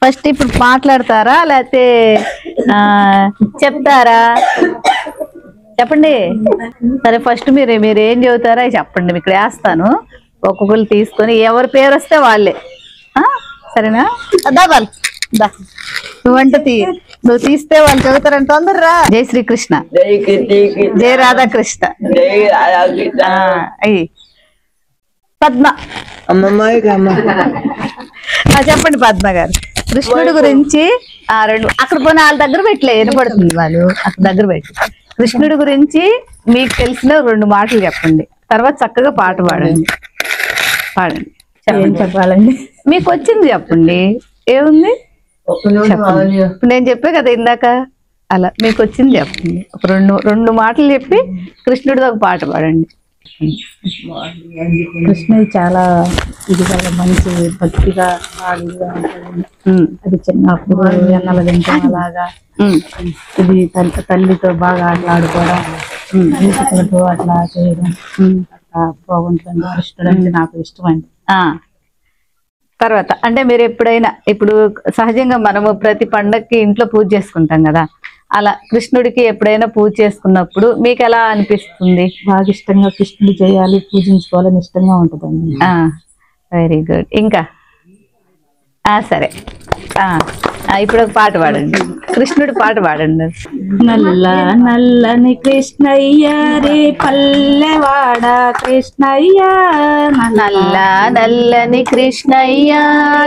First ఇప్పుడు మాట్లాడతారా లేకపోతే చెప్తారా? చెప్పండి. సరే ఫస్ట్ మీరు ఏం చెబుతారా చెప్పండి, ఇక్కడ వేస్తాను. ఒక్కొక్కరు తీసుకొని ఎవరి పేరు వస్తే వాళ్ళే. సరేనా? వాళ్ళు నువ్వంట నువ్వు తీస్తే వాళ్ళు చదువుతారంట. తొందరరా. జై శ్రీకృష్ణ, జై రాధాకృష్ణ. అయ్యి పద్మ. చెప్పండి పద్మ గారు. కృష్ణుడి గురించి రెండు అక్కడ పోనీ వాళ్ళ దగ్గర పెట్టలే, వినపడుతుంది. వాళ్ళు అక్కడ దగ్గర పెట్టి కృష్ణుడి గురించి మీకు తెలిసిన 2 మాటలు చెప్పండి. తర్వాత చక్కగా పాట పాడండి. చెప్పాలండి మీకు వచ్చింది చెప్పండి. ఏముంది ఇప్పుడు నేను చెప్పే కదా ఇందాక, అలా మీకు వచ్చింది చెప్పండి. ఒక 2 మాటలు చెప్పి కృష్ణుడితో ఒక పాట పాడండి. కృష్ణుడు చాలా ఇదిగా మంచి భక్తిగా బాగా అది చిన్నప్పుడు ఎన్నల తింటాం అలాగా. ఇది తల్లితో బాగా ఆటలాడుకోవడం, గీతలతో అట్లా చేయడం అట్లా బాగుంటుంది. కృష్ణుడు అంటే నాకు ఇష్టం అండి. తర్వాత అంటే మీరు ఎప్పుడైనా ఇప్పుడు సహజంగా మనము ప్రతి పండగకి ఇంట్లో పూజ చేసుకుంటాం కదా, అలా కృష్ణుడికి ఎప్పుడైనా పూజ చేసుకున్నప్పుడు మీకు ఎలా అనిపిస్తుంది? బాగా ఇష్టంగా కృష్ణుడు చేయాలి, పూజించుకోవాలని ఇష్టంగా ఉంటుందండి. Very good. ఇంకా సరే ఇప్పుడు ఒక పాట పాడండి, కృష్ణుడి పాట పాడండి. నల్ల నల్లని కృష్ణయ్య రే పల్లెవాడ కృష్ణయ్య, నల్ల నల్లని కృష్ణయ్య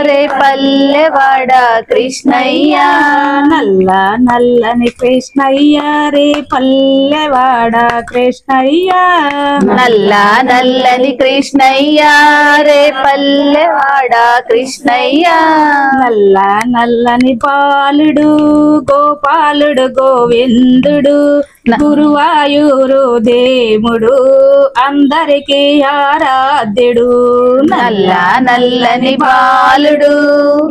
రే పల్లెవాడ కృష్ణయ్య, నల్ల నల్లని కృష్ణయ్య రే పల్లెవాడ కృష్ణయ్య, నల్ల నల్లని కృష్ణయ్య రే పల్లెవాడ కృష్ణయ్య, నల్ల నల్లని బాలుడు గోపాలుడు గోవిందుడు గురువాయూరు దేవుడు అందరికీ ఆరాధ్యుడు, నల్ల నల్లని బాలుడు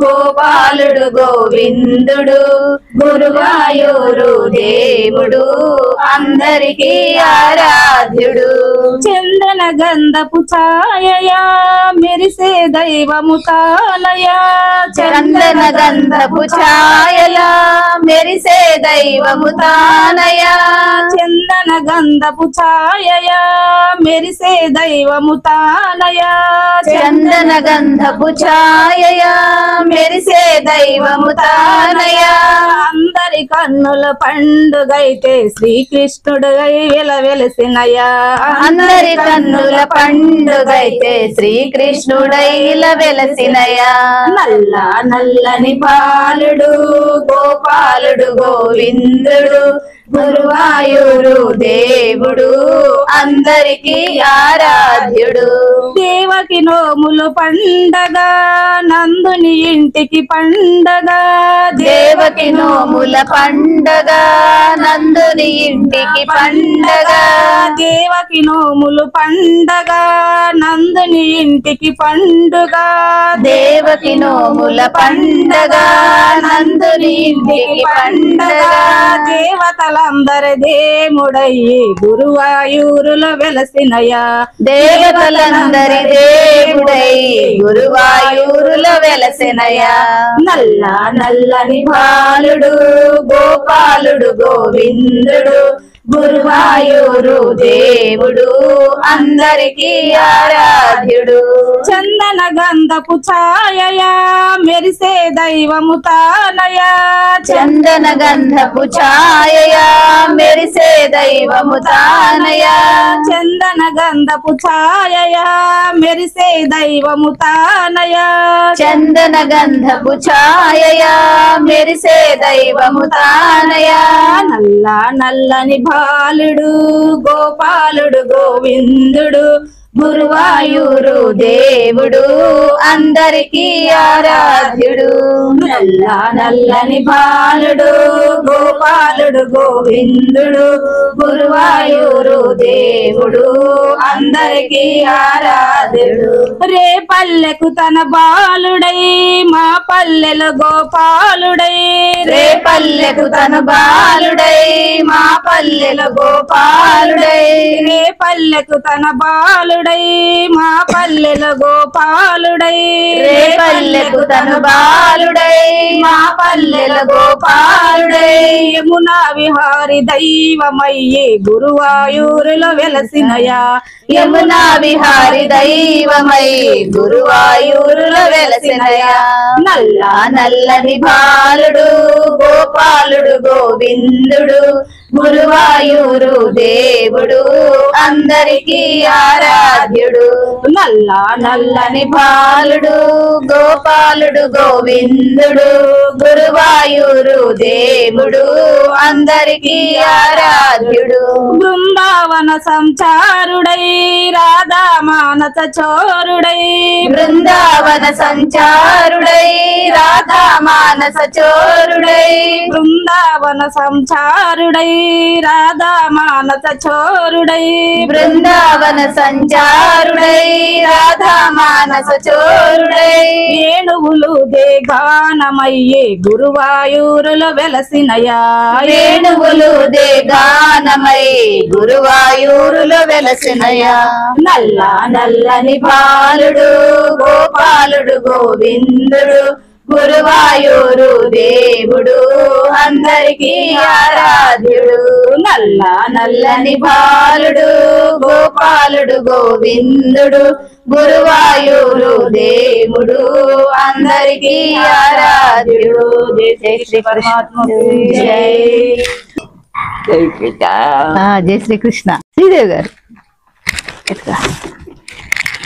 గోపాలుడు గోవిందుడు గురువాయూరు దేవుడు అందరికీ ఆరాధ్యుడు, చందన గంధపు ఛాయయా మెరిసే దైవము తానయా, చందన గంధపు ఛాయలా మెరిసే దైవము తానయా, చందన గంధపు ఛాయయా మెరిసే దైవము తానయా, చందన గంధపు ఛాయయా మెరిసే దైవము తానయా, అందరి కన్నుల పండుగైతే శ్రీకృష్ణుడై వెలసినయా, అందరి కన్నుల పండుగైతే శ్రీకృష్ణుడై వెలసినయా, నల్ల నల్లని బాలుడు గోపాలుడు గోవిందుడు గురువాయూరు దేవుడు అందరికీ ఆరాధ్యుడు, దేవకి నోములు పండగ నందుని ఇంటికి పండగ, దేవకి నోముల పండగ నందుని ఇంటికి పండగ, దేవకి నోములు పండగ నందుని ఇంటికి పండుగ, దేవకి నోముల పండగ నందుని ఇంటికి పండగ, దేవతలందరి దేవుడయ్యి గురువాయూరులో వెలసినయా, దేవతలందరి దేవుడై గురువాయూరులో వెలసినయా, నల్ల నల్లని బాలుడు గోపాలుడు గోవిందుడు గురువాయూరు దేవుడు అందరికీ ఆరాధ్యుడు, చందన గంధపు ఛాయయా మెరిసే దైవము తానయా, చందన గంధపు ఛాయయా మెరిసే దైవము తానయా, చందన గంధపు ఛాయయా మెరిసే దైవము తానయా, చందన గంధపు ఛాయయా మెరిసే దైవము తానయా, నల్ల నల్లని బాలుడు గోపాలుడు గోవిందుడు గురువాయూరు దేవుడు అందరికీ ఆరాధ్యుడు, నల్ల నల్లని బాలుడు గోపాలుడు గోవిందుడు గురువాయూరు దేవుడు అందరికీ ఆరాధ్యుడు, రే పల్లెకు తన బాలుడై మా పల్లెల గోపాలుడై, రే పల్లెకు తన బాలుడై మా పల్లెల గోపాలుడై, రే పల్లెకు తన బాలుడై మా పల్లెల గోపాలుడై, రే పల్లెకు తన బాలుడై మా పల్లెల గోపాలుడై యమునా విహారి దైవమయ్యే గురువాయూరులో వెలసినయా యమునా విహారి దైవమై గురువాయూరులో వెలసినయా నల్లని బాలుడు గోపాలుడు గోవిందుడు గురువాయూరు దేవుడు అందరికీ ఆరాధ్యుడు నల్లని బాలుడు గోపాలుడు గోవిందుడు గురువాయూరు దేవుడు అందరికీ ఆరాధ్యుడు బృందావన సంచారుడై రాధా మానస చోరుడై బృందావన సంచారుడై రాధా మానస చోరుడై బృందావన సంచారుడై రాధా మానస చోరుడై బృందావన సంచారుడై రాధా మానస చోరుడై ఏనుగులు దేగానమయ్యే గురువాయూరులో వెలసినయా ఏనుగులు దేగానమై గురువాయూరులో వెలసినయా నల్లని బాలుడు గోపాలుడు గోవిందుడు గురువాయూరు దేవుడు అందరికీ ఆరాధ్యుడు నల్లని బాలుడు గోపాలుడు గోవిందుడు గురువాయూరు దేవుడు అందరికీ ఆరాధ్యుడు జై శ్రీ కృష్ణ జై శ్రీకృష్ణ శ్రీదేవి గారు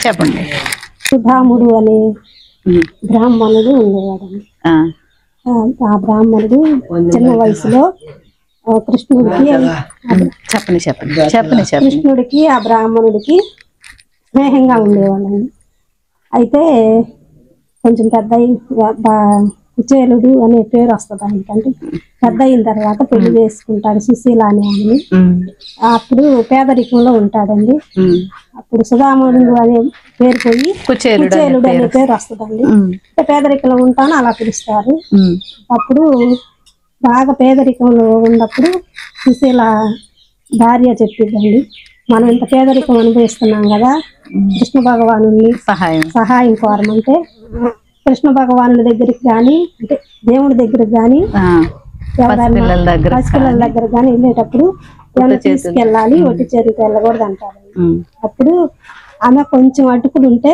చెప్పండి సుధాముడు అనే బ్రాహ్మణుడు ఉండేవాడండి. ఆ బ్రాహ్మణుడు చిన్న వయసులో కృష్ణుడికి కృష్ణుడికి ఆ బ్రాహ్మణుడికి స్నేహంగా ఉండేవాళ్ళండి. అయితే కొంచెం పెద్ద కుచేలుడు అనే పేరు వస్తుంది ఆయనకంటే పెద్ద అయిన తర్వాత పెళ్లి చేసుకుంటాడు సుశీల అనే ఆమెని. అప్పుడు పేదరికంలో ఉంటాడండి. అప్పుడు సుధాముడు అనే పేరు పోయి కుచేలుడు అనే పేరు వస్తుందండి. పేదరికంలో ఉంటాను అలా పిలుస్తారు. అప్పుడు బాగా పేదరికంలో ఉన్నప్పుడు సుశీల భార్య చెప్పిద్దండి, మనం ఇంత పేదరికం అనుభవిస్తున్నాం కదా, కృష్ణ భగవాను సహాయం కోరమంటే కృష్ణ భగవానుల దగ్గరికి గాని అంటే దేవుడి దగ్గరికి గాని పసిపిల్లల దగ్గర గాని వెళ్ళేటప్పుడు ఏమైనా తీసుకెళ్ళాలి, ఒట్టి చేతికి వెళ్ళకూడదు అంటారు. అప్పుడు ఆమె కొంచెం అటుకులు ఉంటే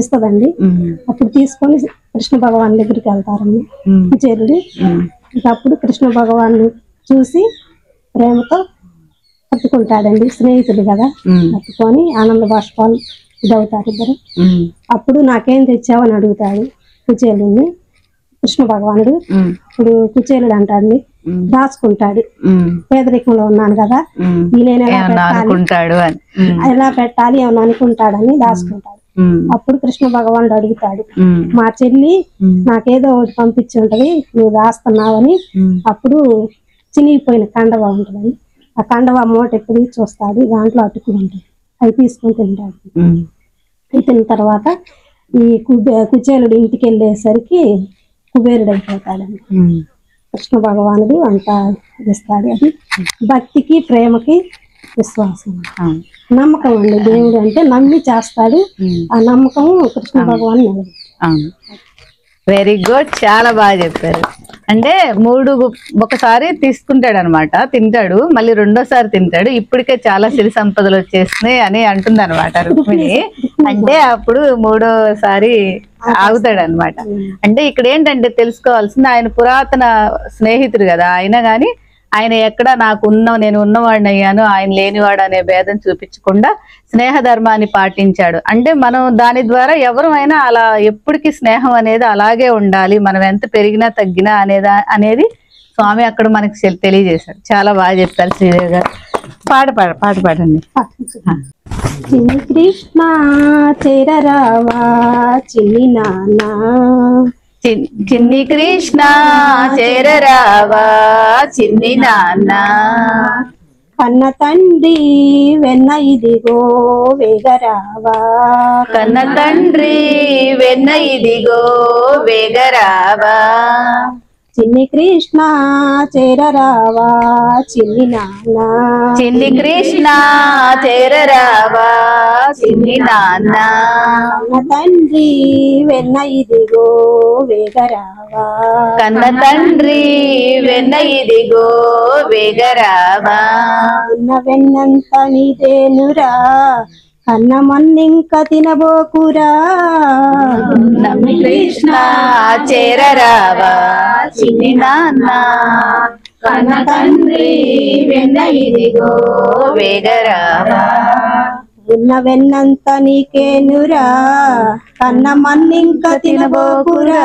ఇస్తుందండి. అప్పుడు తీసుకొని కృష్ణ భగవాన్ దగ్గరికి వెళ్తారండి కుచేలుడు. అప్పుడు కృష్ణ భగవాన్ చూసి ప్రేమతో పట్టుకుంటాడండి, స్నేహితుడు కదా, పట్టుకొని ఆనంద బాష్పాలు ఇదవుతారు ఇద్దరు. అప్పుడు నాకేం తెచ్చావని అడుగుతాడు కుచేలుడిని కృష్ణ భగవానుడు. ఇప్పుడు కుచేలుడు అంటాడు దాచుకుంటాడు, పేదరికంలో ఉన్నాను కదా నేను ఎలా పెట్టాలి ఏమన్నా అనుకుంటాడని దాచుకుంటాడు. అప్పుడు కృష్ణ భగవానుడు అడుగుతాడు, మా చెల్లి నాకేదో ఒకటి పంపించి ఉంటది నువ్వు దాస్తున్నావని. అప్పుడు చినిగిపోయిన కండవ ఉంటుందని ఆ కండవ మూట ఎప్పుడు చూస్తాడు, దాంట్లో అటుకులు ఉంటాయి, అవి తీసుకొని తింటాడు. తిన్న తర్వాత ఈ కుచేలుడు ఇంటికి వెళ్ళేసరికి కుబేరుడు అయిపోతాడండి. కృష్ణ భగవానుడు అంతా ఇస్తాడు. అది భక్తికి ప్రేమకి విశ్వాసం నమ్మకం అండి. దేవుడు అంటే నమ్మి చేస్తాడు, ఆ నమ్మకం కృష్ణ భగవాన్ వెరీ గుడ్, చాలా బాగా చెప్పారు. అంటే ఒకసారి తీసుకుంటాడు అనమాట, తింటాడు, మళ్ళీ రెండోసారి తింటాడు, ఇప్పటికే చాలా సిరి సంపదలు వచ్చేస్తున్నాయి అని అంటుంది అనమాట రుక్మిణి. అంటే అప్పుడు మూడోసారి ఆగుతాడు అనమాట. అంటే ఇక్కడ ఏంటంటే తెలుసుకోవాల్సింది, ఆయన పురాతన స్నేహితుడు కదా, అయినా గాని ఆయన ఎక్కడ నేను ఉన్నవాడిని అయ్యాను, ఆయన లేనివాడు అనే భేదం చూపించకుండా స్నేహ ధర్మాన్ని పాటించాడు. అంటే మనం దాని ద్వారా ఎవరైనా అలా ఎప్పటికీ స్నేహం అనేది అలాగే ఉండాలి, మనం ఎంత పెరిగినా తగ్గినా అనేది స్వామి అక్కడ మనకి తెలియజేశాడు. చాలా బాగా చెప్తారు శ్రీదేవి గారు. పాట పాడండి. చిన్ని కృష్ణ చేరరావా చిన్ని నాన్న, చిన్ని కృష్ణ చేరరావా చిన్ని నాన్న, కన్న తండ్రి వెన్న ఇదిగో వేగరావా, కన్న తండ్రి వెన్న ఇదిగో వేగరావా, చిన్ని కృష్ణ చేరరావా చిన్ని నాన్న చిన్ని కృష్ణ చేరరావా చిన్ని నాన్న కన్న తండ్రి వెన్న ఇదిగో వేగరావా కన్న తండ్రి వెన్న ఇదిగో వేగరావా ఉన్న వెన్నంత నీదేనురా కన్న మన్నింక తినబోకురా నమ్మి కృష్ణ చేరరావా చిన్ని నాన్న కన్న తండ్రి వెన్న ఇదిగో వేగరావా ఉన్న వెన్నంత నీకేనురా కన్న మన్నింక తినబోకురా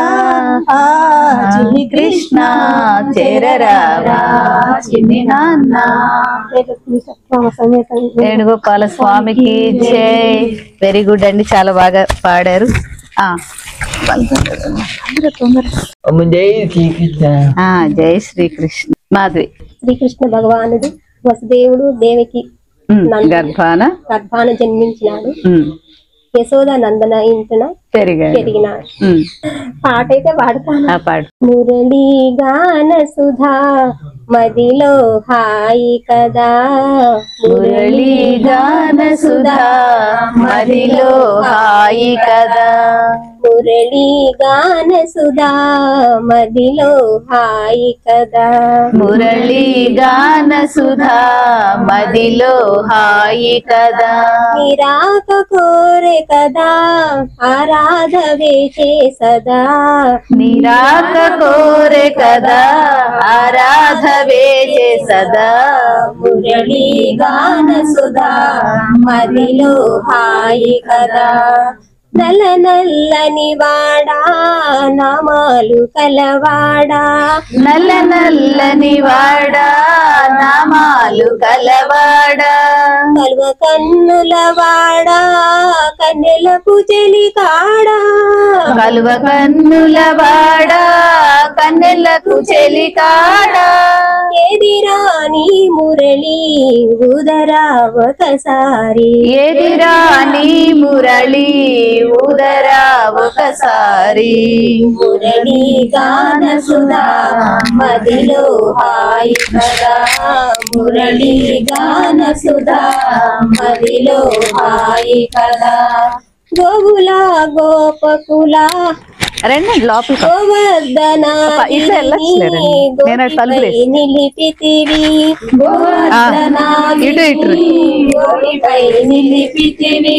చిన్ని కృష్ణ చేరరావా చిన్ని నాన్న వేణుగోపాల స్వామికి జై. వెరీ గుడ్ అండి, చాలా బాగా పాడారు. జై శ్రీకృష్ణ. మాధవి. శ్రీకృష్ణ భగవానుడు వసుదేవుడు దేవికి గర్భాన జన్మించినాడు. యశోద నందన ఇంటన పెరిగినాడు. పాట అయితే పాడతాను. పాడు. మురళీ గాన సుధా మదిలో హాయి కదా మురళీ గాన సుధా మదిలో హాయి కదా మురళీ గాన సుధా మదిలో హాయి కదా మురళీ గాన సుధా మదిలో హాయి కదా నిరాక కోరే కదా ఆరాధవే సదా నిరాక కోరే కదా ఆరాధవే సదా మురళీ గాన సుధా మదిలో హాయి కదా నల్ల నల్లని వాడా నామాలు కలవాడా నల్ల నల్లని వాడా నామాలు కలవాడా కలువ కన్నుల వాడా కన్నెలకు చెలి కాడా కలువ కన్నుల వాడా కన్నెలకు చెలి కాడా ఎదిరాని మురళి ఉదరా ఒకసారి ఎదిరాని మురళి ఉదరా ఒకసారి మురళి గాన సుధా మదిలో హాయి కదా మురళి గాన సుధా మదిలో హాయి కదా గోగుల గోపకుల రండి లోపలికి. గోవర్ధన ఇట్లా వెళ్ళొచ్చులేరండి, నేను తలుపులేసి. నిలిపితివి ఇటు ఇటు నిలిపితివి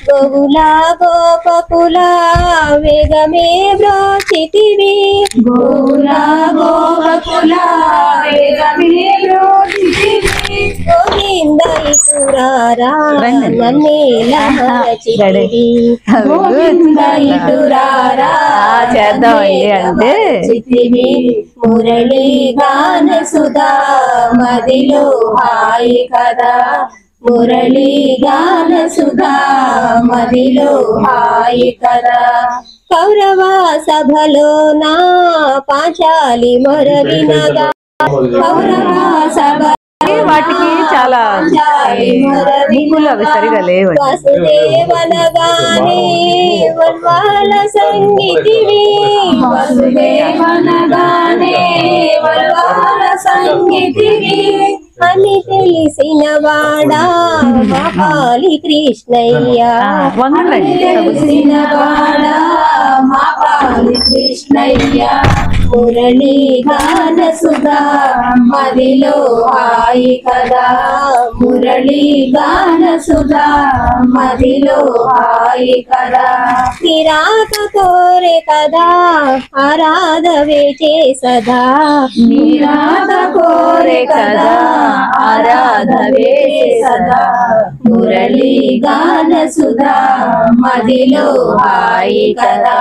గోగుల గోపకుల వేగమే బ్రోచితివి గోగుల గోపకుల వేగమే బ్రోచితివి గోవింద ఇటురారా నన్నేలా మరచితివి గోవింద ఇటురారా చేద్దామండి అంటే మురళీ గాన సుధా మదిలో హాయి కదా మురళీ గాన సుధా మదిలో హాయి కదా కౌరవ సభలో నా పాంచాలి మొరవినగా కౌరవ సభ వాటికి చాలా ముగ్గులు అవి సరిగా లేవు. వసుదేవనగానే వల్వాల సంగీతివి వసుదేవనగానే వల్వాల సంగీతివి అని తెలిసిన వాడా మాపాలి కృష్ణయ్య తెలిసిన వాడా మాపాలి కృష్ణయ్య మురళీ గాన సుధా మదిలో హాయి కదా మురళీ గాన సుధా మదిలో హాయి కదా నిరాక కోరే కదా ఆరాధవే సదా నిరాక కోరే కదా ఆరాధవే సదా మురళీ గాన సుధా మదిలో హాయి కదా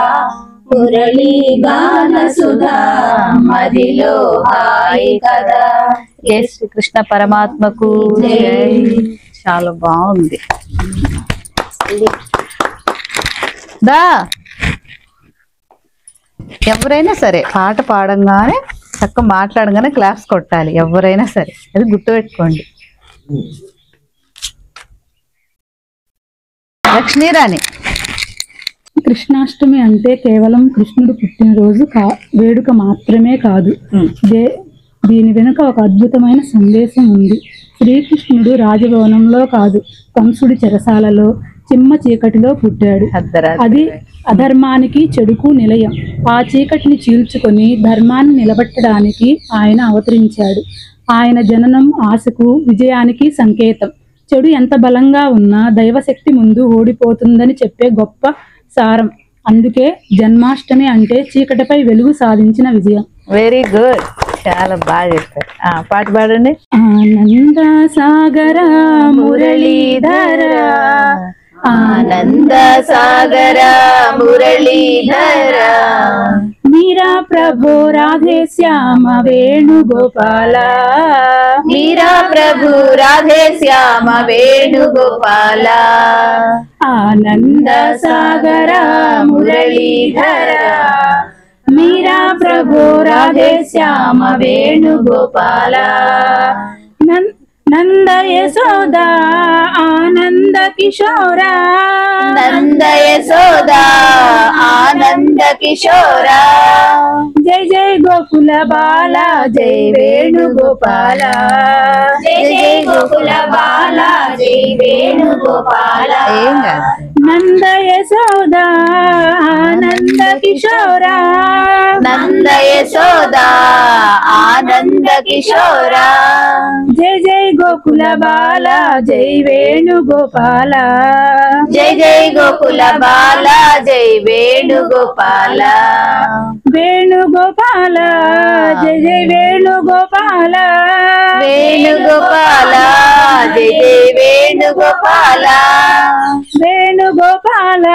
మురళీ గాన సుధా మదిలో హాయి కదా. జై శ్రీకృష్ణ పరమాత్మకు జై. చాలా బాగుంది. దా ఎవరైనా సరే పాట పాడంగానే చక్కగా మాట్లాడంగానే క్లాప్స్ కొట్టాలి, ఎవరైనా సరే, అది గుర్తుపెట్టుకోండి. లక్ష్మీరాణి. కృష్ణాష్టమి అంటే కేవలం కృష్ణుడు పుట్టినరోజు వేడుక మాత్రమే కాదు. దీని వెనుక ఒక అద్భుతమైన సందేశం ఉంది. శ్రీకృష్ణుడు రాజభవనంలో కాదు, కంసుడి చెరసాలలో చిమ్మ చీకటిలో పుట్టాడు. అది అధర్మానికి చెడుకు నిలయం. ఆ చీకటిని చీల్చుకొని ధర్మాన్ని నిలబెట్టడానికి ఆయన అవతరించాడు. ఆయన జననం ఆశకు, విజయానికి సంకేతం. చెడు ఎంత బలంగా ఉన్నా దైవశక్తి ముందు ఓడిపోతుందని చెప్పే గొప్ప సారం. అందుకే జన్మాష్టమి అంటే చీకటిపై వెలుగు సాధించిన విజయం. వెరీ గుడ్, చాలా బాగా చెప్పారు. పాట పాడండి. ఆనంద సాగర మురళీధర, ఆనంద సాగర మురళీధర, మీరా ప్రభో రాధే శ్యామ వేణుగోపాల, మీరా ప్రభు రాధే శ్యామ వేణుగోపాల, ఆనంద సాగర మురళీధర, మీరా ప్రభో రాధే శ్యామ వేణుగోపాల, నంద యశోదా ఆనంద కిశోరా, నంద యశోదా ఆనంద కిశోరా, జై జై గోకుల బాల జై వేణుగోపాల, జై జై గోకుల బాల జై వేణుగోపాల. ఏం కాదు. నంద యశోదా ఆనంద కిశోరా, నంద యశోదా ఆనంద కిశోరా, జై జై గోకుల బాల జై వేణుగోపాల, జై జై గోకుల బాల జై వేణుగోపాల, వేణుగోపాల జై జై వేణుగోపాల, వేణుగోపాల జై జై వేణుగోపాల, వేణుగోపాల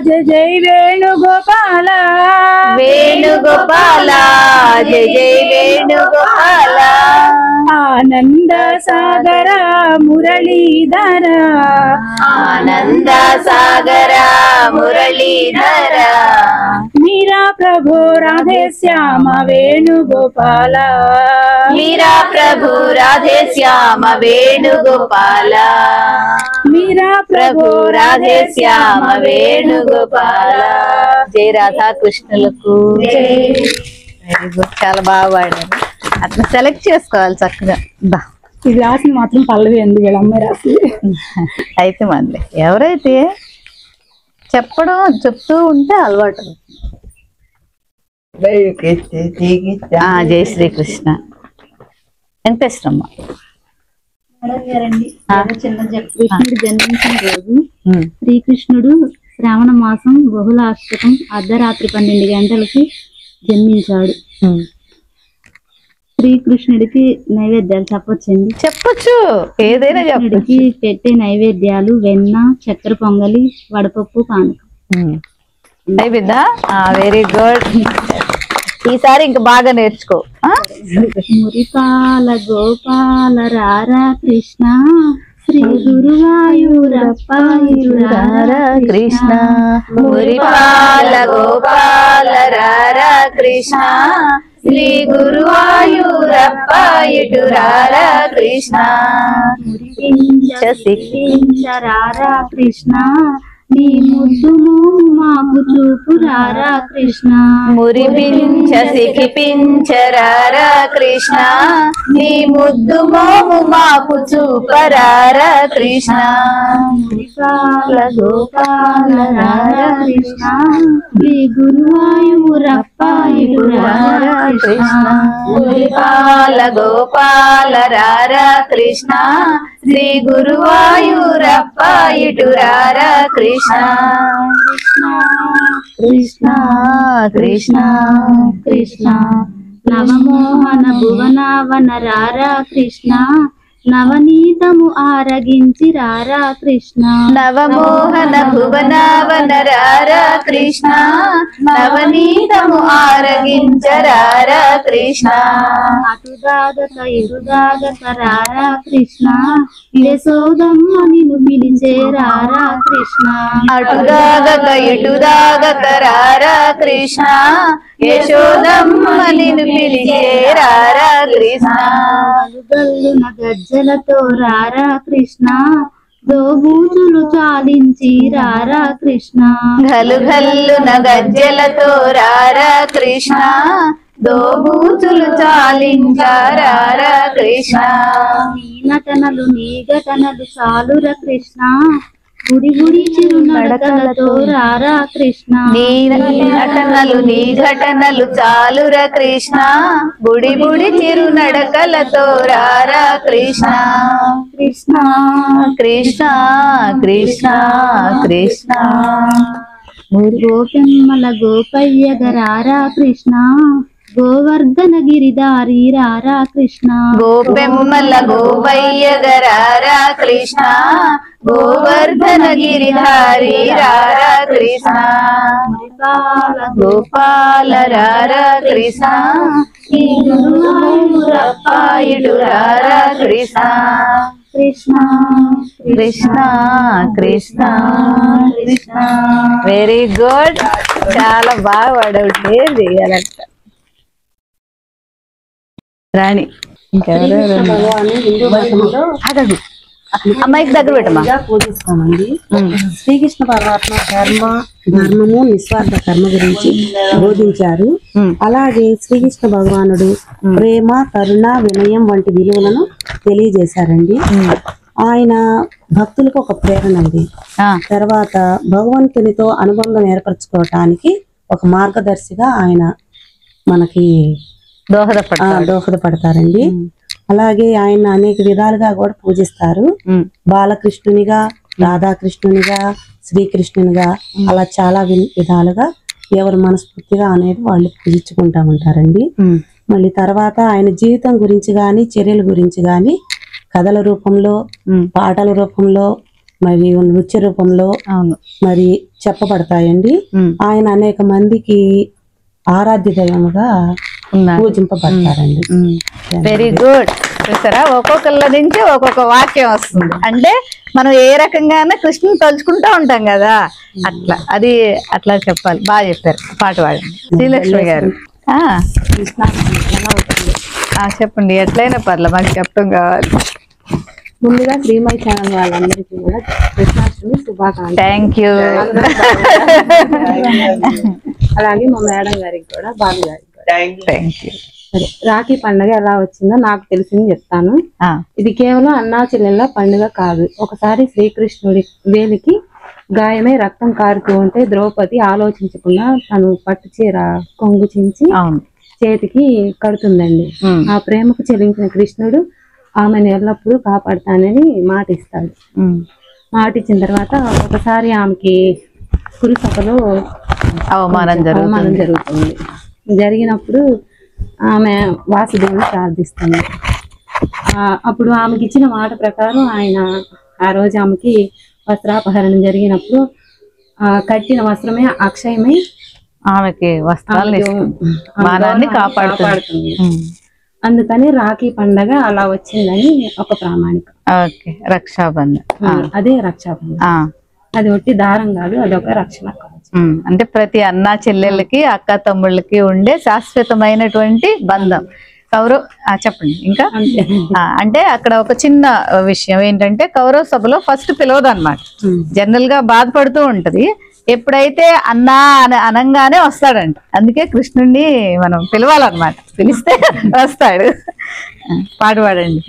జై జై వేణుగోపాల, వేణుగోపాల జై జై వేణుగోపాల, ఆనంద సాగర మురళీధర, ఆనంద సాగర మురళీధర, మీరా ప్రభో రాధే శ్యామ వేణుగోపాల, మీరా ప్రభు రాధే శ్యామ వేణుగోపాల, మీరా ప్రభు రాధే శ్యామ వేణుగోపాల. జై రాధా కృష్ణులకు. వెరీ గుడ్, చాలా బాగా పాడారు. అట్లా సెలెక్ట్ చేసుకోవాలి చక్కగా. బా, ఇది రాసింది మాత్రం పల్లవి ఎందుకు వీళ్ళ అమ్మాయి రాసి. అయితే మనలే ఎవరైతే చెప్తూ ఉంటే అలవాటు. జై శ్రీకృష్ణ. వెంకటేశ్వరమ్మ. కృష్ణుడు జన్మించిన రోజు శ్రీకృష్ణుడు శ్రావణ మాసం బహుళాష్టకం అర్ధరాత్రి 12 గంటలకి జన్మించాడు. శ్రీకృష్ణుడికి నైవేద్యాలు చెప్పొచ్చండి. చెప్పొచ్చు, ఏదైనా చెప్పొచ్చు. పెట్టే నైవేద్యాలు వెన్న, చక్కెర పొంగలి, వడపప్పు, పానకం. అయిపోయిందా? Very good. ఈసారి ఇంకా బాగా నేర్చుకో. మురిపాల గోపాల రారా కృష్ణ, శ్రీ గురువాయూరప్ప రారా కృష్ణ, మురిపాల గోపాల రారా కృష్ణ, శ్రీ గురువాయూరప్ప ఇటు రారా కృష్ణ, రారా కృష్ణ, నీ ముద్దు మాకు చూపు రారా కృష్ణ, మురిపించ సిఖిపించరారా కృష్ణ, నీ ముద్దు మోము మాకు చూపరారా కృష్ణ, మురిపాల గోపాల రారా కృష్ణ, శ్రీ గురువాయూరప్ప ఇటు రారా కృష్ణ, మురిపాల గోపాల రారా కృష్ణ, శ్రీ గురువాయూరప్ప ఇటు రారా కృష్ణ, కృష్ణ కృష్ణ కృష్ణ, నవమోహన భువనావన రారా కృష్ణ, నవనీతము ఆరగించి రారా కృష్ణ, నవమోహన భువనావన రారా కృష్ణ, నవనీతము ఆరగించరారా కృష్ణ, అటుదాగక ఇటుదాగక రారా కృష్ణ, యశోదమ్మ నిన్ను పిలిచే రారా కృష్ణ, అటుదాగక ఇటుదాగక రారా కృష్ణ, యశోదమ్మ నిన్ను పిలిచే రారా కృష్ణ, గల్లున గజ్జలతో రారా కృష్ణ, దోబూచులు చాలించి రారా కృష్ణ గలు గల్లున గజ్జెలతో రారా కృష్ణ దోబూచులు చాలించారా కృష్ణ నీ నటనలు నీ ఘటనలు చాలుర కృష్ణ గుడి గుడి చిరు నడకలతో రారా కృష్ణ నీ నటనలు నీ ఘటనలు చాలుర కృష్ణ బుడి బుడి చిరు నడకలతో రారా కృష్ణ కృష్ణ కృష్ణ కృష్ణ కృష్ణ గోపెమ్మల గోపయ్యగరారా కృష్ణ గోవర్ధన గిరిదారి రారా కృష్ణ గోపెమ్మల గోపయ్యగరారా కృష్ణ గోవర్ధన గిరిధారి రారా కృష్ణ గోపాల రారా కృష్ణ ఇటు రారా కృష్ణ కృష్ణ కృష్ణ కృష్ణ కృష్ణ వెరీ గుడ్ చాలా బాగా పాడావు చేయాలంట రాణి ఇంకెవరెవరు అడగు అమ్మాయికి దగ్గర పెట్టమ్మా పూజిస్తామండి. శ్రీకృష్ణ పరమాత్మ ధర్మము నిస్వార్థ కర్మ గురించి బోధించారు. అలాగే శ్రీకృష్ణ భగవానుడు ప్రేమ కరుణ వినయం వంటి విలువలను తెలియజేశారండి. ఆయన భక్తులకు ఒక ప్రేరణ అండి. తర్వాత భగవంతునితో అనుబంధం ఏర్పరచుకోవటానికి ఒక మార్గదర్శిగా ఆయన మనకి దోహదపడతారండి. అలాగే ఆయన అనేక విధాలుగా కూడా పూజిస్తారు. బాలకృష్ణునిగా, రాధాకృష్ణునిగా, శ్రీకృష్ణునిగా అలా చాలా విధాలుగా ఎవరు మనస్ఫూర్తిగా అనేది వాళ్ళు పూజించుకుంటా ఉంటారండి. మళ్ళీ తర్వాత ఆయన జీవితం గురించి గాని చర్యల గురించి గాని కథల రూపంలో, పాటల రూపంలో, మరియు నృత్య రూపంలో మరి చెప్పబడతాయండి. ఆయన అనేక మందికి ఆరాధ్య దైవముగా పూజింపబడతారండి. Very good. చూసారా, ఒక్కొక్కళ్ళ నుంచి ఒక్కొక్క వాక్యం వస్తుంది. అంటే మనం ఏ రకంగానే కృష్ణుని తలుచుకుంటూ ఉంటాం కదా, అట్లా అది అట్లా చెప్పాలి. బాగా చెప్పారు. పాట పాడండి శ్రీలక్ష్మి గారు. చెప్పండి, ఎట్లయినా పర్లేదు, మాకు చెప్పడం కావాలి. ముందుగా శ్రీమై ఛానల్ వాళ్ళందరికీ కూడా కృష్ణాష్టమి శుభాకాంక్షలు. Thank you. అలాగే మా మేడం గారికి కూడా, బాబు గారికి కూడా థ్యాంక్ యూ. సరే, రాఖీ పండుగ ఎలా వచ్చిందో నాకు తెలిసింది చెప్తాను. ఇది కేవలం అన్నా చెల్లెళ్ళ పండుగ కాదు. ఒకసారి శ్రీకృష్ణుడి వేలికి గాయమై రక్తం కారుతూ ఉంటే ద్రౌపది ఆలోచించకుండా తను పట్టు చీర కొంగు చించి చేతికి కడుతుందండి. ఆ ప్రేమకు చెల్లించిన కృష్ణుడు ఆమెను ఎల్లప్పుడూ కాపాడుతానని మాట ఇస్తాడు. మాట ఇచ్చిన తర్వాత ఒకసారి ఆమెకి కురుసభలో అవమానం జరుగుతుంది. జరిగినప్పుడు ఆమె వాసుదేవుని ప్రార్థిస్తుంది. అప్పుడు ఆమెకి ఇచ్చిన మాట ప్రకారం ఆయన ఆ రోజు ఆమెకి వస్త్రాపహరణం జరిగినప్పుడు కట్టిన వస్త్రమే అక్షయమై ఆమెకి వస్త్రాన్ని కాపాడుతుంది. అందుకని రాఖీ పండగ అలా వచ్చిందని ఒక ప్రామాణికం. రక్షాబంధన్, అదే రక్షాబంధన్. అది ఒట్టి దారం కాదు, అదొక రక్షణ. అంటే ప్రతి అన్నా చెల్లెళ్ళకి, అక్క తమ్ముళ్ళకి ఉండే శాశ్వతమైనటువంటి బంధం. చెప్పండి ఇంకా. అంటే అక్కడ ఒక చిన్న విషయం ఏంటంటే, కౌరవ సభలో ఫస్ట్ పిలవదు అనమాట. జనరల్ గా బాధపడుతూ ఉంటది. ఎప్పుడైతే అన్నా అనంగానే వస్తాడంట. అందుకే కృష్ణుడిని మనం పిలవాలన్నమాట. పిలిస్తే వస్తాడు. పాట పాడండి.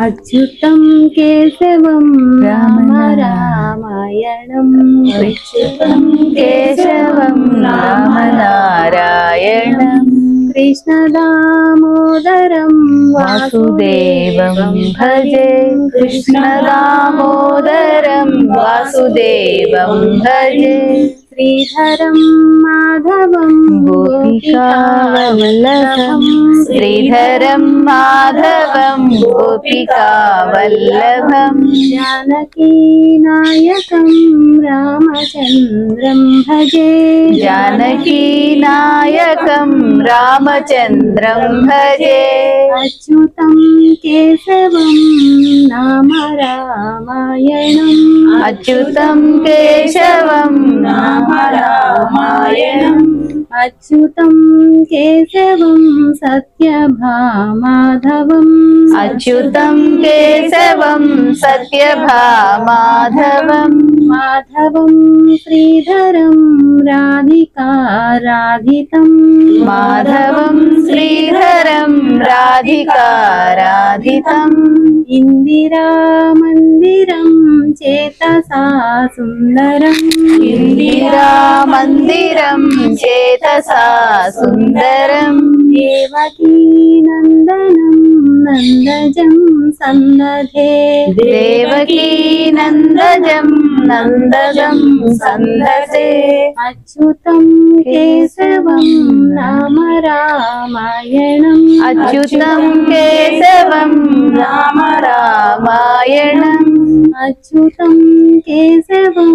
అచ్యుతం కేశవం రామ రామాయణం, అచ్యుతం కేశవం రామ నారాయణం, కృష్ణ దామోదరం వాసుదేవం భజే, కృష్ణ దామోదరం వాసుదేవం భజే, శ్రీధరం మాధవం గోపికావల్లభం, శ్రీధరం మాధవం గోపికావల్లభం, జానకీ నాయకం రామచంద్రం భజే, జానకీ నాయకం రామచంద్రం భజే, అచ్యుతం కేశవం నామ రామాయణం, అచ్యుతం కేశవం నామ రామ రామాయణం అచ్యుతం కేశవం సత్యభామాధవం అచ్యుతం కేశవం సత్యభామాధవం మాధవం శ్రీధరం రాధికారాధితం మాధవం శ్రీధరం రాధికారాధితం ఇందిరా మందిరం చేతసా సుందరం ఇందిరా మందిరం చేతసా సుందరం దేవకీ నందనం నందజం సన్నధే దేవకీ నందజం నందజం సందసే అచ్యుతం కేశవం రామ రామాయణం అచ్యుతం కేశవం రామ రామాయణం అచ్యుతం కేశవం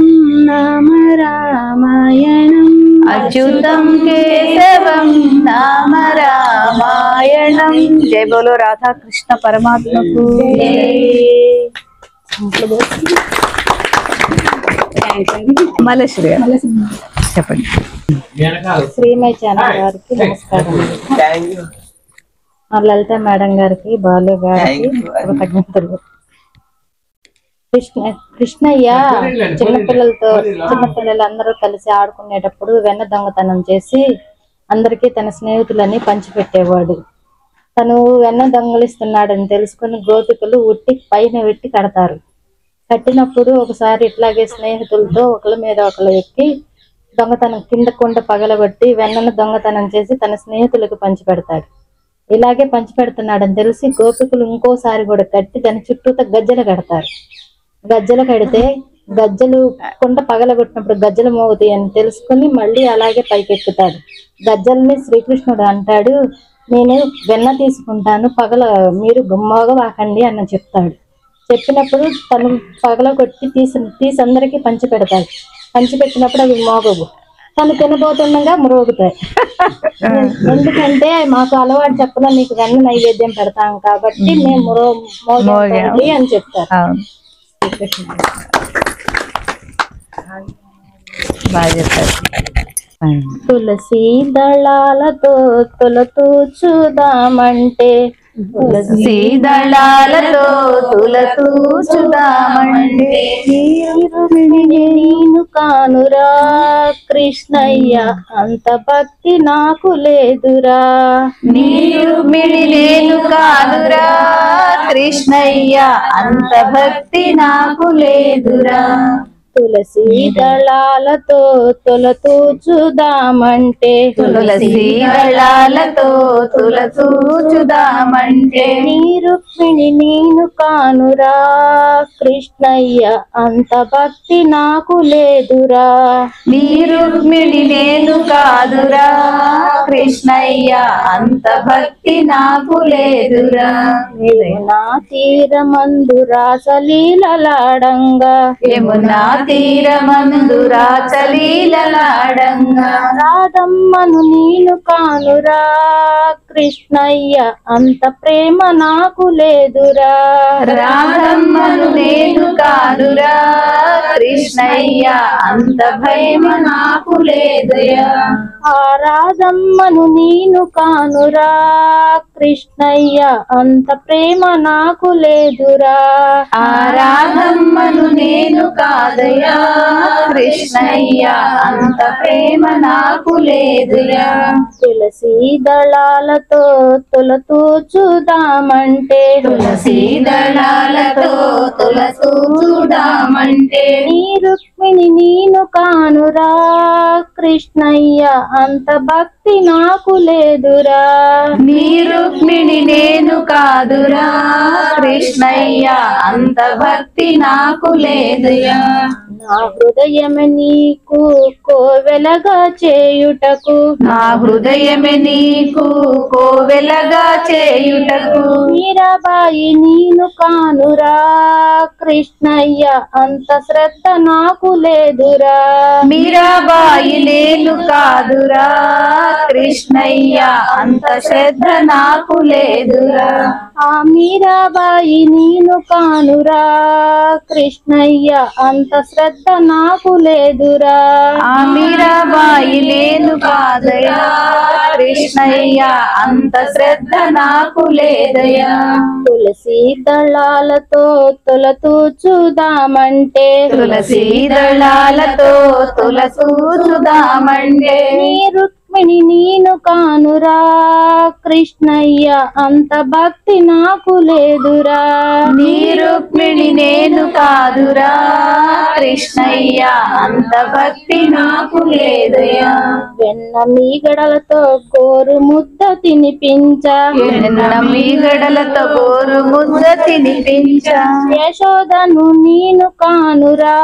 రామ రామాయణం అచ్యుతం కేశవం నామ రామాయణం. జయ బోలో రాధాకృష్ణ పరమాత్మకు మలశ్రీ చెప్పండి. శ్రీమయ్య ఛానల్ గారికి నమస్కారం. లలిత మేడం గారికి, బాలు గారికి కృతజ్ఞతలు. కృష్ణయ్య చిన్నపిల్లలందరూ కలిసి ఆడుకునేటప్పుడు వెన్న దొంగతనం చేసి అందరికీ తన స్నేహితులని పంచిపెట్టేవాడు. తను వెన్న దొంగలిస్తున్నాడని తెలుసుకుని గోపికలు ఉట్టి పైన పెట్టి కడతారు. కట్టినప్పుడు ఒకసారి ఇట్లాగే స్నేహితులతో ఒకళ్ళ మీద ఒకళ్ళు ఎక్కి దొంగతనం కింద కుండ పగలగొట్టి వెన్నను దొంగతనం చేసి తన స్నేహితులకు పంచిపెడతాడు. ఇలాగే పంచిపెడుతున్నాడని తెలిసి గోపికలు ఇంకోసారి కూడా కట్టి దాని చుట్టూతో గజ్జలు కడతారు. గజ్జలు కడితే గజ్జలు కుండ పగలగొట్టినప్పుడు గజ్జలు మోగుతాయి అని తెలుసుకుని మళ్ళీ అలాగే పైకెక్కుతాడు. గజ్జల్ని శ్రీకృష్ణుడు అంటాడు, నేను వెన్న తీసుకుంటాను, మీరు మోగవాకండి అని చెప్తాడు. చెప్పినప్పుడు తను పగలగొట్టి తీసి అందరికీ పంచిపెడతాడు. పంచిపెట్టినప్పుడు అవి మోగవు, తను తినబోతుండగా మ్రోగుతాయి. ఎందుకంటే మాకు అలవాటు చెప్పలో నీకు వెన్న నైవేద్యం పెడతాం కాబట్టి మేము మోగండి అని చెప్తారు. బాగా చెప్పారు. తులసి దళాలతో తులతూచుదామంటే తులసి దళాలతో తులతూచుదామంటే నేను కానురా కృష్ణయ్య అంత భక్తి నాకు లేదురా. నీరు మిడి నేను కాదురా కృష్ణయ్య అంత భక్తి నాకు లేదురా. తులసి దళాలతో తులతూచుదామంటే తులసి దళాలతో తులతూచుదామంటే నీ రుక్మిణి నేను కానురా కృష్ణయ్య అంత భక్తి నాకు లేదురా. నీ రుక్మిణి నేను కాదురా కృష్ణయ్య అంత భక్తి నాకు లేదురా. యమునా తీరమందు రాసలీలలాడంగా యమునా తీరమందు రాచలీలలాడంగా రాధమ్మను నేను కానురా కృష్ణయ్య అంత ప్రేమ నాకు లేదురా. రాధమ్మను నేను కాదురా కృష్ణయ్య అంత భయమ నాకు లేదురా. ఆ రాధమ్మను నేను కానురా కృష్ణయ్య అంత ప్రేమ నాకు లేదురా. ఆ రాధమ్మను నేను కాదయా కృష్ణయ్య అంత ప్రేమ నాకు లేదురా. తులసి దళాలతో తులతూచుదామంటే తులసి దళాలతో తులతూచుదామంటే నీ రుక్మిణి నేను కానురా కృష్ణయ్య అంత భక్తి నాకు లేదురా. నీ రుక్మిణి నేను కాదురా కృష్ణయ్య అంత భక్తి నాకు లేదురా. నా హృదయమే నీకు కోవెలగా చేయుటకు నా హృదయమే నీకు కోవెలగా చేయుటకు మీరాబాయి నేను కానురా కృష్ణయ్య అంత శ్రద్ధ నాకు లేదురా. మీరాబాయి నేను కాదురా కృష్ణయ్య అంత శ్రద్ధ నాకు లేదురా. ఆ మీరాబాయి నేను కానురా కృష్ణయ్య అంత శ్రద్ధ నాకు లేదురా. ఆ మీరాబాయి నేను కాదయ్యా కృష్ణయ్య అంత శ్రద్ధ నాకు లేదయ్యా. తులసి దళాలతో తులతూచుదామంటే తులసి దళాలతో తులసూచుదామంటే నీ రుక్మిణి నేను కానురా కృష్ణయ్య అంత భక్తి నాకు లేదురా. నీ రుక్మిణి నేను కాదురా కృష్ణయ్య అంత భక్తి నాకు లేదయ్యా. వెన్న మీగడలతో గోరు ముద్ద తినిపించ మీగడలతో గోరు ముద్ద తినిపించ యశోదను నేను కానురా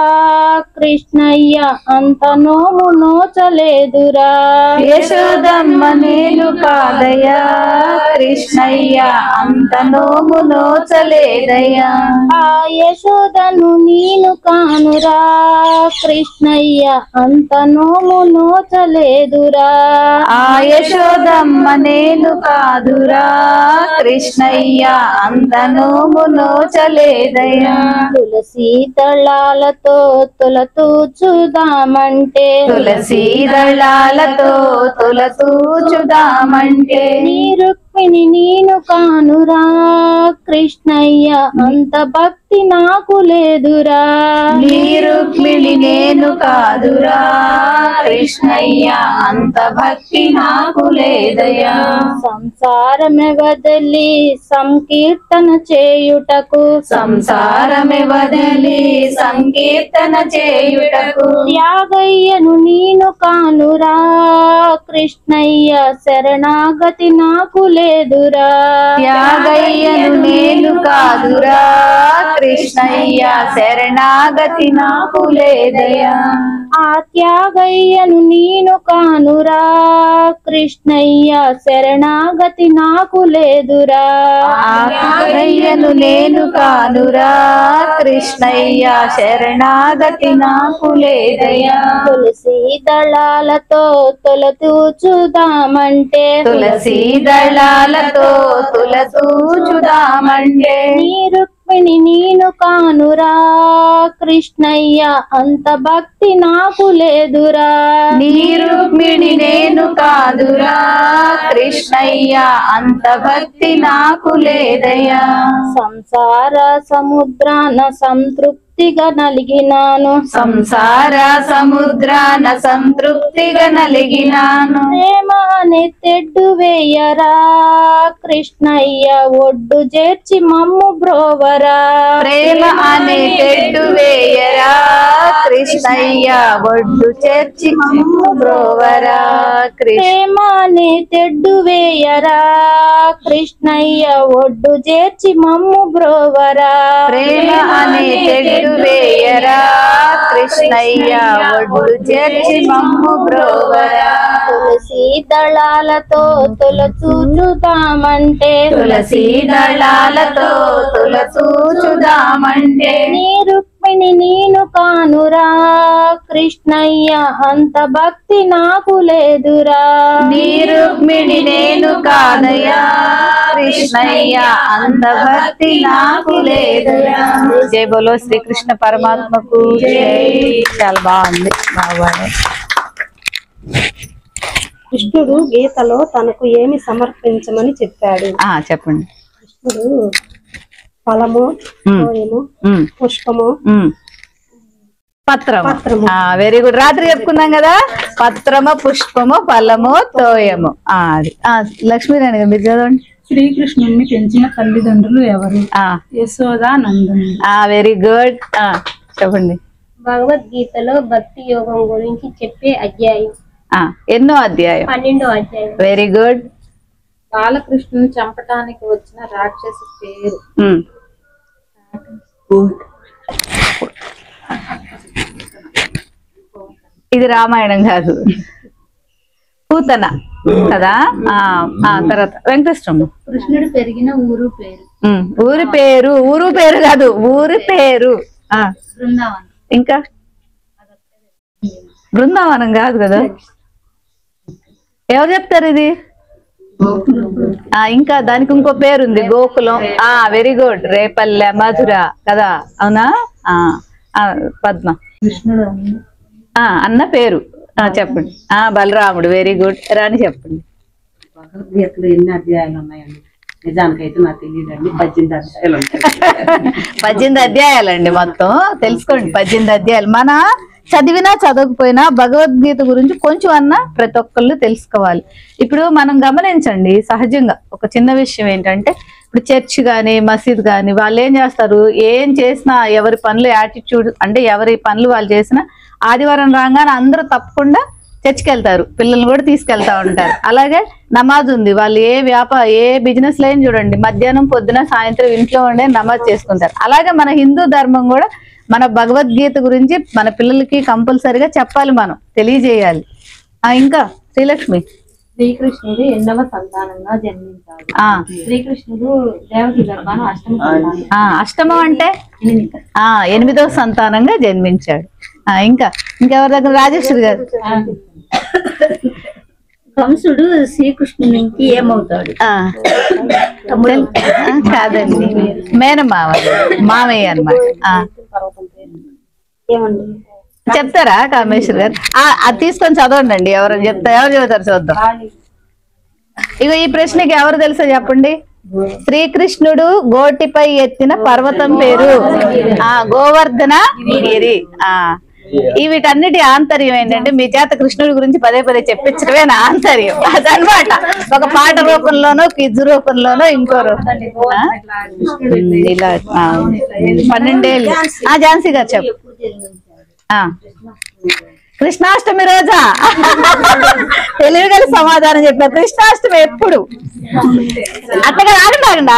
కృష్ణయ్య అంత నోము నోచలేదురా. యశోదమ్మ నేను కాదయ్యా కృష్ణయ్య అంత నోము నోచలేదయ్యా. ఆ యశోదను నేను కానురా కృష్ణయ్య అంత నోము నోచలేదురా. ఆ యశోదమ్మ నేను కాదురా కృష్ణయ్య అంత నోము నోచలేదయ్యా. తులసి దళాలతో తులతూచుదామంటే తులసి దళాలతో తులతూచుదామంటే నీ రుక్మిణి నేను కానురా కృష్ణయ్య అంత భక్తి నాకు లేదురా. నీ రుక్మిణి నేను కాదురా కృష్ణయ్య అంత భక్తి నాకు లేదయ్యా. సంసారమే వదిలి సంకీర్తన చేయుటకు సంసారమే వదిలి సంకీర్తన చేయుటకు త్యాగయ్యను నేను కానురా కృష్ణయ్య శరణాగతి నాకు లేదురా. త్యాగయ్యను నేను కాదురా కృష్ణయ్య శరణాగతి నాకు లేదయ్యా. ఆ త్యాగయ్యను నేను కానురా కృష్ణయ్య శరణాగతి నాకు లేదురా. ఆ త్యాగయ్యను నేను కానురా కృష్ణయ్య శరణాగతి నాకు లేదయ్యా. తులసి దళాలతో తులతూచుదామంటే తులసి దళాలతో తులతూచుదామంటే నీ రుక్మిణి నేను కానురా కృష్ణయ్య అంత భక్తి నాకు లేదురా. నీ రుక్మిణి నేను కాదురా కృష్ణయ్య అంత భక్తి నాకు లేదయ్యా. సంసార సముద్రాన సంతృప్తిగా నలిగినాను సంసార సముద్రాన సంతృప్తిగా నలిగినాను. ప్రేమ అనే తెడ్డు వేయరా కృష్ణయ్య ఒడ్డు చేర్చి మమ్ము బ్రోవరా. ప్రేమ అనే తెడ్డు వేయరా కృష్ణయ్య ఒడ్డు చేర్చి మమ్ము బ్రోవరా. ప్రేమ అనే తెడ్డు వేయరా కృష్ణయ్య ఒడ్డు చేర్చి మమ్ము బ్రోవరా. ప్రేమ అనే తెడ్డు వేయరా కృష్ణయ్య ఒడ్డు చేర్చి మమ్ము బ్రోవరా. తులసి దళాలతో తులచూచుదామంటే తులసి దళాలతో తులచూచుదామంటే నీ రుక్మిణి నేను కానురా కృష్ణయ్య అంత భక్తి నాకు లేదురా. నీ రుక్మిణి నేను కాదయ్యా కృష్ణయ్య అంత భక్తి నాకు లేదయ్యా. జై బోలో శ్రీకృష్ణ పరమాత్మకు జై. చాలా బాగుంది, బాగా కృష్ణుడు గీతలో తనకు ఏమి సమర్పించమని చెప్పాడు. చెప్పండి. కృష్ణుడు ఫలము, తోయము, పుష్పము, పత్రము. Very good. రాత్రి చెప్పుకున్నాం కదా, పత్రము, పుష్పము, ఫలము, తోయము. అది లక్ష్మీరాణి గారు మీరు చదవండి. శ్రీకృష్ణుడిని పెంచిన తల్లిదండ్రులు ఎవరు? యశోద, నందుని. Very good. చెప్పండి. భగవద్గీతలో భక్తి యోగం గురించి చెప్పే అధ్యాయం. ఎన్నో అధ్యాయం? 12వ అధ్యాయం. Very good. బాలకృష్ణుని చంపటానికి వచ్చిన రాక్షసు పేరు. ఇది రామాయణం కాదు, పూతన కదా. తర్వాత వెంకటేశ్వరమ్మ. కృష్ణుడు పెరిగిన ఊరు పేరు. ఊరి పేరు. ఊరు పేరు కాదు, ఊరి పేరు. బృందావనం. ఇంకా బృందావనం కాదు కదా. ఎవరు చెప్తారు ఇది? ఇంకా దానికి ఇంకో పేరు ఉంది, గోకులం. వెరీ గుడ్, రేపల్లె, మధుర కదా, అవునా? పద్మ, కృష్ణుడు అన్న పేరు చెప్పండి. బలరాముడు, వెరీ గుడ్. రాని చెప్పండి. భగవద్గీతలో ఎన్ని అధ్యాయాలు ఉన్నాయండి? నిజానికైతే నాకు తెలియదండి. 18 అధ్యాయాలు ఉంటాయి. 18 అధ్యాయాలండి మొత్తం. తెలుసుకోండి, 18 అధ్యాయాలు. మన చదివినా చదవకపోయినా భగవద్గీత గురించి కొంచెం అన్నా ప్రతి ఒక్కళ్ళు తెలుసుకోవాలి. ఇప్పుడు మనం గమనించండి, సహజంగా ఒక చిన్న విషయం ఏంటంటే, ఇప్పుడు చర్చ్ కానీ మసీద్ కానీ వాళ్ళు ఏం చేస్తారు, ఏం చేసినా ఎవరి పనులు యాటిట్యూడ్ అంటే ఎవరి పనులు వాళ్ళు చేసినా ఆదివారం రాగానే అందరూ తప్పకుండా చర్చికి వెళ్తారు, పిల్లల్ని కూడా తీసుకెళ్తా ఉంటారు. అలాగే నమాజ్ ఉంది, వాళ్ళు ఏ బిజినెస్ లైన్ చూడండి, మధ్యాహ్నం పొద్దున సాయంత్రం ఇంట్లో ఉండే నమాజ్ చేసుకుంటారు. అలాగే మన హిందూ ధర్మం కూడా మన భగవద్గీత గురించి మన పిల్లలకి కంపల్సరిగా చెప్పాలి, మనం తెలియజేయాలి. ఇంకా శ్రీలక్ష్మి, శ్రీకృష్ణుడు 8వ సంతానంగా జన్మించాడు. శ్రీకృష్ణుడు దేవకి గర్భాన అష్టమం అంటే 8వ సంతానంగా జన్మించాడు. ఇంకెవరి దగ్గర? రాజేశ్వరి గారు. కంసుడు శ్రీకృష్ణునికి ఏమవుతాడు? కాదండి, మేనమావ, మామయ్య అన్నమాట. చెప్తారా కామేశ్వర్ గారు? అది తీసుకొని చదవండి. ఎవరు చెబుతారు చూద్దాం. ఇక ఈ ప్రశ్నకి ఎవరు తెలుసో చెప్పండి. శ్రీకృష్ణుడు గోటిపై ఎత్తిన పర్వతం పేరు గోవర్ధన గిరి. వీటన్నిటి ఆంతర్యం ఏంటంటే, మీ చేత కృష్ణుడి గురించి పదే పదే చెప్పించడమే నా ఆంతర్యం. అదనమాట. ఒక పాట రూపంలోనో, క్విజ్ రూపంలోనో, ఇంకో రూపం. ఇలా 12 ఏళ్ళు. ఝాన్సీ గారు చెప్పు. కృష్ణాష్టమి రోజా? తెలివిగల సమాధానం చెప్పారు. కృష్ణాష్టమి ఎప్పుడు? అట్టగా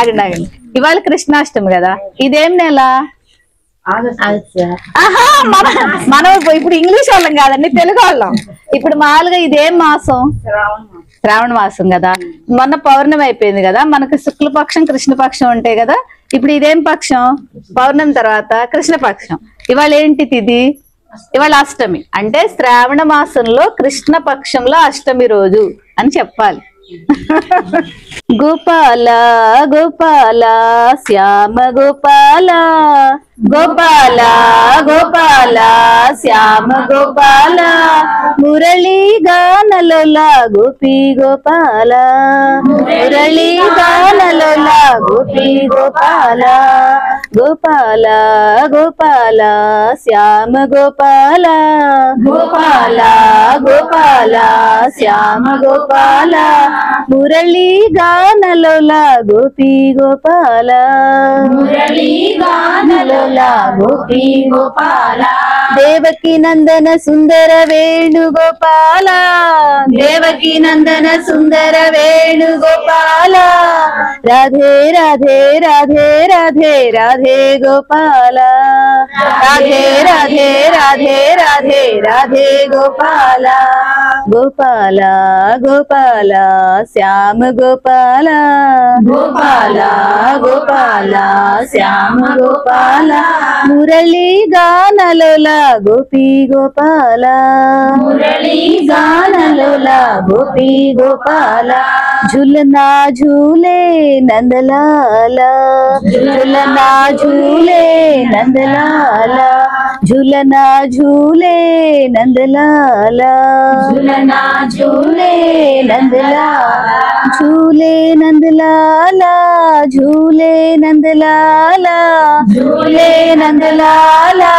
ఆగండి. ఇవాళ కృష్ణాష్టమి కదా. ఇదేం నెల? మనం ఇప్పుడు ఇంగ్లీష్ వాళ్ళం కాదండి, తెలుగు వాళ్ళం. ఇప్పుడు మామూలుగా ఇదేం మాసం? శ్రావణ మాసం కదా. మొన్న పౌర్ణమి అయిపోయింది కదా, మనకి శుక్లపక్షం కృష్ణపక్షం ఉంటాయి కదా. ఇప్పుడు ఇదేం పక్షం? పౌర్ణమి తర్వాత కృష్ణపక్షం. ఇవాళ ఏంటి తిథి? ఇవాళ అష్టమి. అంటే శ్రావణ మాసంలో కృష్ణ పక్షంలో అష్టమి రోజు అని చెప్పాలి. గోపాల గోపాల శ్యామ గోపాల, గోపాల గోపాల శ్యామ గోపాల, మురళీ గానలోల గోపీ గోపాల, మురళీ గానలోల గోపీ గోపాల, గోపాల గోపాల శ్యామ గోపాల, గోపాల గోపాల శ్యామ గోపాల, మురళీ గానలోల గోపీ గోపాల, మురళీ గానలోల గోపీ గోపాల, దేవకి నందన సుందర వేణుగోపాల, దేవకి నందన సుందర వేణుగోపాల, రాధే రాధే రాధే రాధే రాధే గోపాల, రాధే రాధే రాధే రాధే రాధే గోపాల, గోపాల గోపాల శ్యామ గోపాల, గోపాల గోపాల శ్యామ గోపాల, మురళీ గానలోల గోపీ గోపాల, మురళీ గానలోల గోపీ గోపాల, झूलना झूले नंदलाला, झूलना झूले नंदलाला, झूलना झूले नंदलाला, झूलना झूले नंदलाला, झूले नंदलाला, झूले नंदलाला, झूले नंदलाला,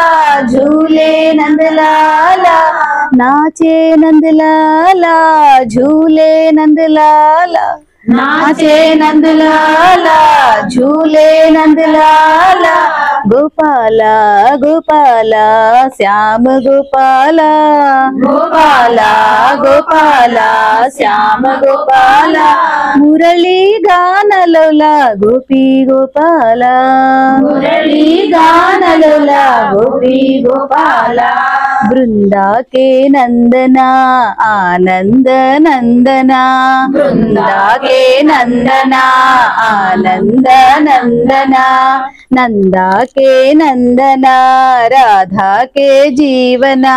झूले नंदलाला, नाचे नंदलाला, झूले नंदलाला, नाचे नंदलाला, झूले नंदलाला, गोपाला गोपाला श्याम गोपाला, गोपाला गोपाला श्याम गोपाला, मुरली गानलोला गोपी गोपाला, मुरली गानलोला गोपी गोपाला, वृंदा के नंदना आनंद नंदना, वृंदा के के नंदना आनंद नंदना नंदा के नंदना राधा के जीवना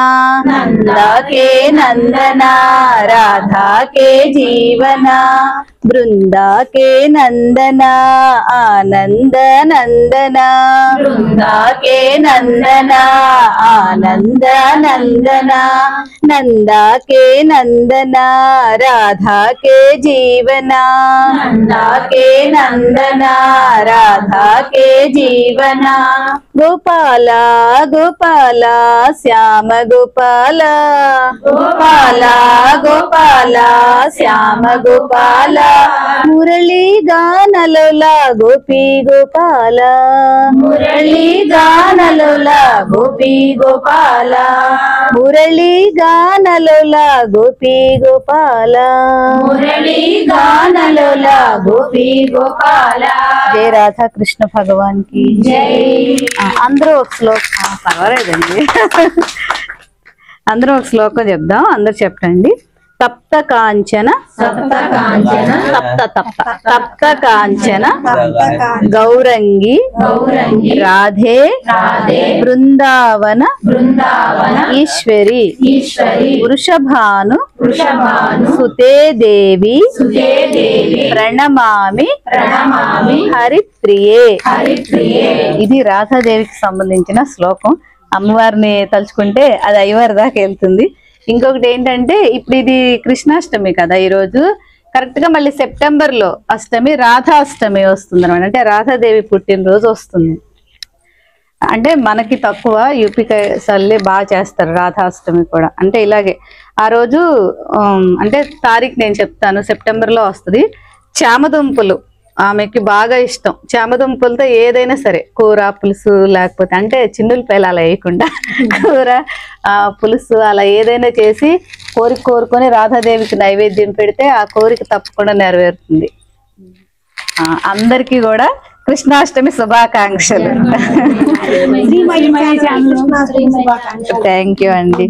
नंदा के नंदना राधा के जीवना बृंदा के नंदना आनंद नंदना बृंदा के नंदना आनंद नंदना नंदा के नंदना राधा के जीवना नंदा के नंदना राधा के जीवना गोपाला गोपाला श्याम गोपाला गोपाला गोपाला श्याम गोपाला मुरली गानलोला गोपी गोपाला मुरली गानलोला गोपी गोपाला मुरली गानलोला गोपी गोपाला मुरली गानलोला गोपी गोपाला जय राधा कृष्ण भगवान की जय అందరూ ఒక శ్లోకం పర్వాలేదండి అందరూ ఒక శ్లోకం చెప్దాం అందరూ చెప్పండి తప్త కాంచన తప్త కాంచన గౌరంగి రాధే బృందావన ఈశ్వరి వృషభాను సుతే దేవి ప్రణమామి హరిప్రియే. ఇది రాధాదేవికి సంబంధించిన శ్లోకం. అమ్మవారిని తలుచుకుంటే అది అయ్యవారి దాకా వెళ్తుంది. ఇంకొకటి ఏంటంటే ఇప్పుడు ఇది కృష్ణాష్టమి కదా, ఈరోజు కరెక్ట్ గా మళ్ళీ సెప్టెంబర్ లో అష్టమి రాధా అష్టమి వస్తుంది అనమాట. అంటే రాధాదేవి పుట్టినరోజు వస్తుంది. అంటే మనకి తక్కువ, యూపీ సల్లే బాగా చేస్తారు రాధాష్టమి కూడా. అంటే ఇలాగే ఆ రోజు అంటే తారీఖు నేను చెప్తాను, సెప్టెంబర్ లో వస్తుంది. చామదుంపలు ఆమెకి బాగా ఇష్టం. చామదుంపలతో ఏదైనా సరే కూర పులుసు, లేకపోతే అంటే చిన్నులపాయలు అలా వేయకుండా కూర పులుసు అలా ఏదైనా చేసి కోరుకొని రాధాదేవికి నైవేద్యం పెడితే ఆ కోరిక తప్పకుండా నెరవేరుతుంది. అందరికీ కూడా కృష్ణాష్టమి శుభాకాంక్షలు. థ్యాంక్ యూ అండి.